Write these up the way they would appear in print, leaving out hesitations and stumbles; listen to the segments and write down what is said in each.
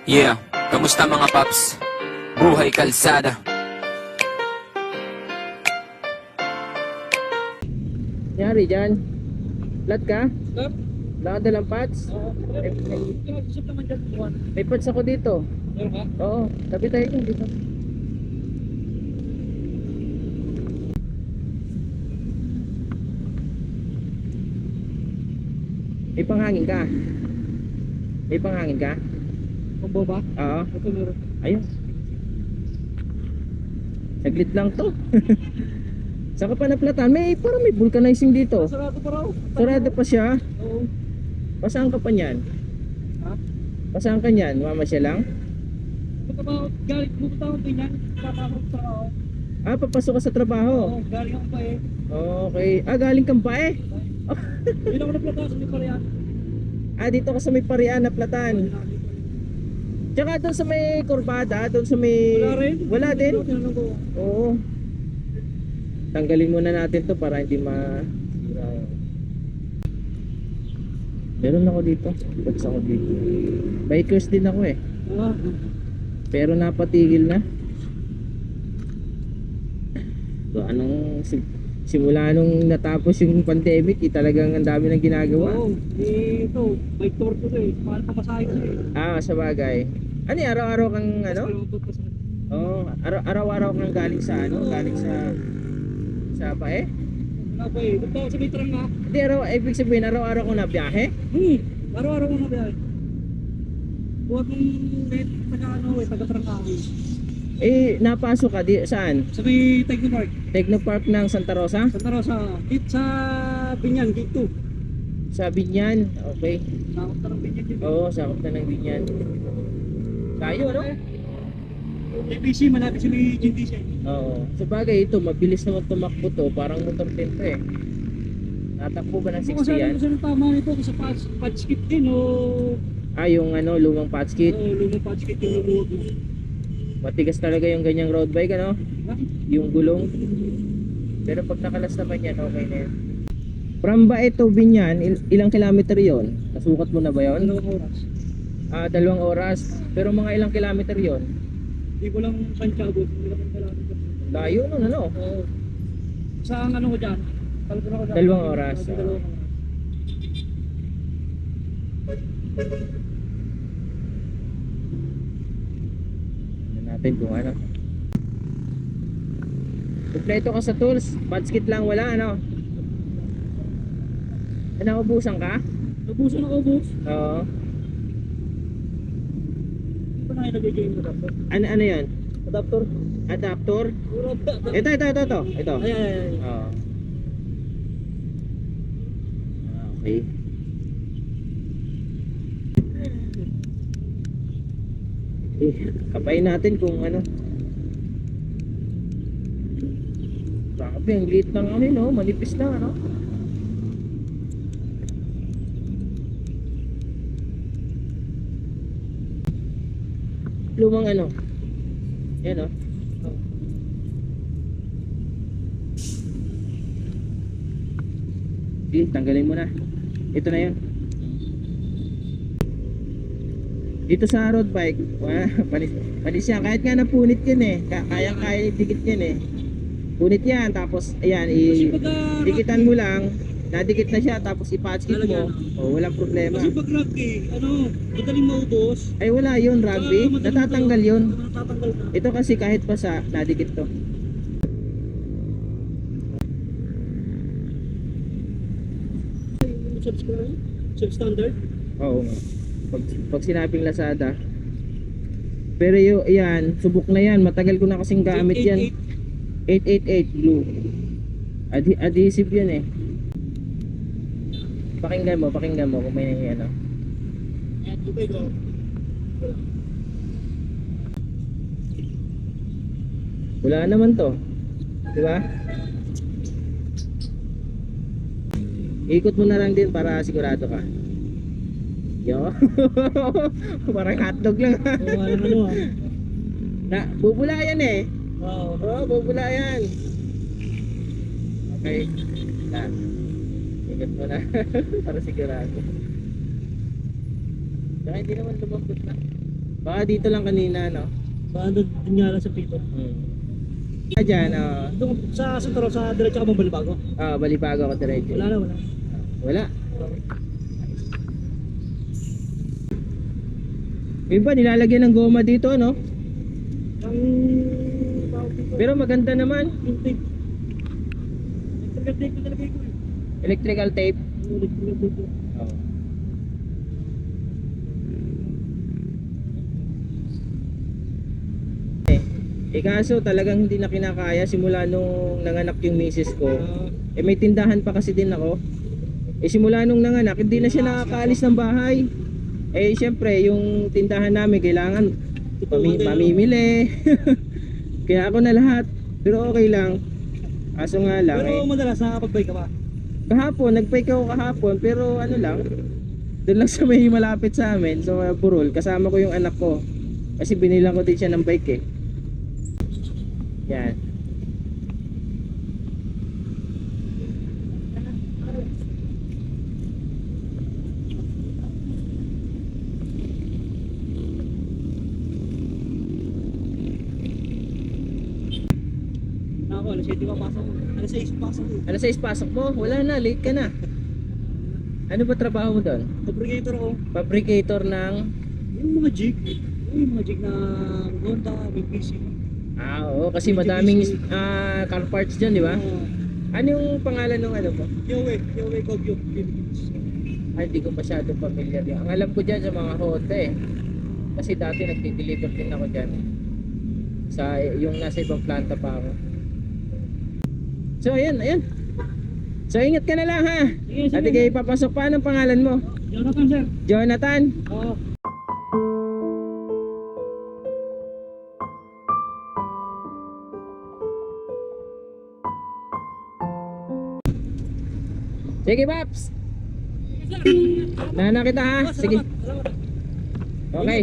Yeah, kamusta mga paps? Buhay kalsada. Nyari dyan? Lat ka? Stop. Wala ka dalang pads? Gusto naman dyan buwan. May pads ako dito. Meron ka? Oo, tabi tayo dyan dito. May panghangin ka? May panghangin ka? Combo ba? Oo. Ito meron. Ayun. Saglit lang to. Saan ka pa naplatan? Parang may vulcanizing dito. Sarado pa raw. Sarado pa siya. Oo. Pasaan ka pa niyan? Ha? Pasaan ka niyan? Mama siya lang? Galing, pupunta ako din yan. Papasok sa ako. Ah, papasok ka sa trabaho. Oo, galing ako pa eh. Okay. Ah, galing kang pa eh. Hindi ako naplata sa may pariyan. Ah, dito ka sa may Parian na platan. Tsaka doon sa may kurbada, doon sa may... Wala rin? Wala din? Tinanong ko. Oo. Tanggalin muna natin to para hindi masira. Meron ako dito. Bats ako dito. Bikers din ako eh. Ah, Pero napatigil na. So, simula nung natapos yung pandemic, talagang ang dami nang ginagawa. oo. Ito, bike tour ko eh. Paano pa masahe ko eh. Ah, sa bagay. Ano yung araw-araw kang ano? Oo, araw-araw kang galing sa ano? Galing sa Pae? Wala pa eh. Punta ako sa may trangka. Hindi, ibig sabihin araw-araw ko na biyahe? Araw-araw ko na biyahe. Buhat ng taga-trangka ako. Napasok ka saan? Sa may Technopark. Technopark ng Santa Rosa? Santa Rosa. Hit sa Binyan, gate 2. Sa Binyan? Okay. Sakot na ng Binyan dito. Oo, sakop na ng Binyan. Tayo, ano? ABC, malapit sa may GTC. Oo. Sa bagay ito, mabilis naman tumakbo to. Parang motor din to eh. Natakbo ba ng 60 yan? Kung saan ang tama nito, kung sa patch kit din o... Ah, yung ano, lumang patch kit. Oo, lumang patch kit yung lumuot mo. Matigas talaga yung ganyang road bike, ano? Yung gulong. Pero pag nakalas naman yan, okay na yan. From Bae to Binyan, ilang kilometer yon? Nasukat mo na ba yon? 2 oras. Ah, 2 oras. Pero mga ilang kilometer yon? Hindi ko lang Santiago, hindi ko lang kailangan. Layo nun, ano? Oo. Sa ano ko dyan? Kalpura ko dyan. 2 oras. Dalawang oras. Tignan natin kung ano. Kompleto ka sa tools. Patch kit lang wala, ano? Naubusan ka? Nabusan ako, boss. Oo. Hindi pa nakilagay yung adapter. Ano yan? Adapter? Adapter? Ay, Ito. ay, ay. Oo. Ah, okay. Kapain natin kung ano. Grabe, ang liit ng ano yun, no? Manipis na, ano? Lumang ano? Yan, no? Sige, tanggalin mo na. Ito na yun. Dito sa road bike, panis yan. Kahit nga napunit yun eh. Kaya dikit yun eh. Punit yan, tapos ayan, dikitan mo lang. Nadikit na siya, tapos i-patch kit mo. Oh, walang problema. Kasi pag rugby, madaling maubos. Ay wala yun, rugby. Natatanggal yun. Natatanggal na. Ito kasi kahit pa sa nadikit to. Subscribe? Substandard? Oo. Pag sinabing Lazada. Pero yan, subok na yan. Matagal ko na kasing gamit yan. 888 blue. Adhesive yun eh. Pakinggan mo kung may ano. Ayan, tubig o. Wala naman to. Diba? Ikot mo na lang din para sigurado ka. Yo. Parang hotdog lang. Walang ano ah. Bubula yan eh. Wow. Oo, bubula yan. Okay. Ikot mo na para sigurado. Saka hindi naman lumambot na. Baka dito lang kanina, no? Paano din nga lang sa pito. Dyan, Doon sa Santoro, sa diretso ka bang Balibago? balibago ako diretso. Wala na, wala. Wala. Yung ba, nilalagyan ng goma dito, no? Ang tawag dito, Pero maganda naman. yung tape. Electrical tape na nilagay ko eh. Electrical tape. Yung electrical tape ko. Kaso talagang hindi na kinakaya simula nung nanganak yung misis ko. Ah, May tindahan pa kasi din ako. Simula nung nanganak, hindi na siya nakakaalis ng bahay. Syempre, yung tindahan namin kailangan mamimili. Kaya ako na lahat. Pero okay lang. Kaso nga lang, pero madalas nakakapag-bike ka ba? kahapon, nag-bike ako kahapon, pero ano lang, doon lang sa may malapit sa amin, sa Burol, kasama ko yung anak ko. Kasi binilang ko din siya ng bike eh. Yan. Ako, alas 7 pa pasok mo. Alas 6 pasok mo. Alas 6 pasok mo? Wala na, late ka na. Ano ba trabaho mo doon? Fabricator ako. Fabricator ng... Yung mga jig. Yung mga jig na Honda, BPC. Oo, kasi madaming car parts dyan, di ba? Ano yung pangalan ng ano mo? Yowe Kogyo. Ay, hindi ko masyadong familiar yun. Ang alam ko dyan sa mga Honda eh. Kasi dati nagdi-deliver din ako dyan. Sa yung nasa ibang planta pa ako. So, ayan. So, ingat ka na lang ha. Sige, At ikay papasok pa. Anong pangalan mo? Jonathan, sir. Jonathan? Oo. Sige, Paps. Nana kita ha. Sige. Okay.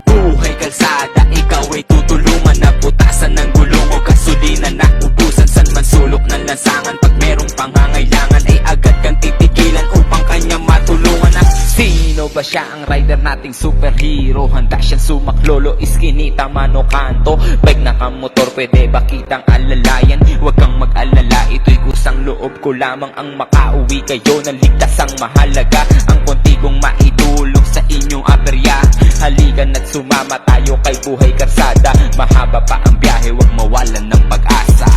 Buhay kalsada, ikaw ay tutulungan na butasan ng gulong o gasolina na ubusan. San man sulok ng lansangan, pag merong pangangailangan ay agad kang titigilan upang kanya matulungan. Sino ba siya ang rider nating superhero? Handa siyang sumaklolo, iskinita, mano kanto. Bike na kamotor, pwede ba kitang alalayan? Huwag kang mag-alala, ito'y kusang loob ko lamang ang makauwi kayo ng ligtas ang mahalaga. Ang konti kong maitulong sa inyong aperya. Halikan at sumama tayo kay Buhay Kalsada. Mahaba pa ang biyahe, huwag mawalan ng pag-asa.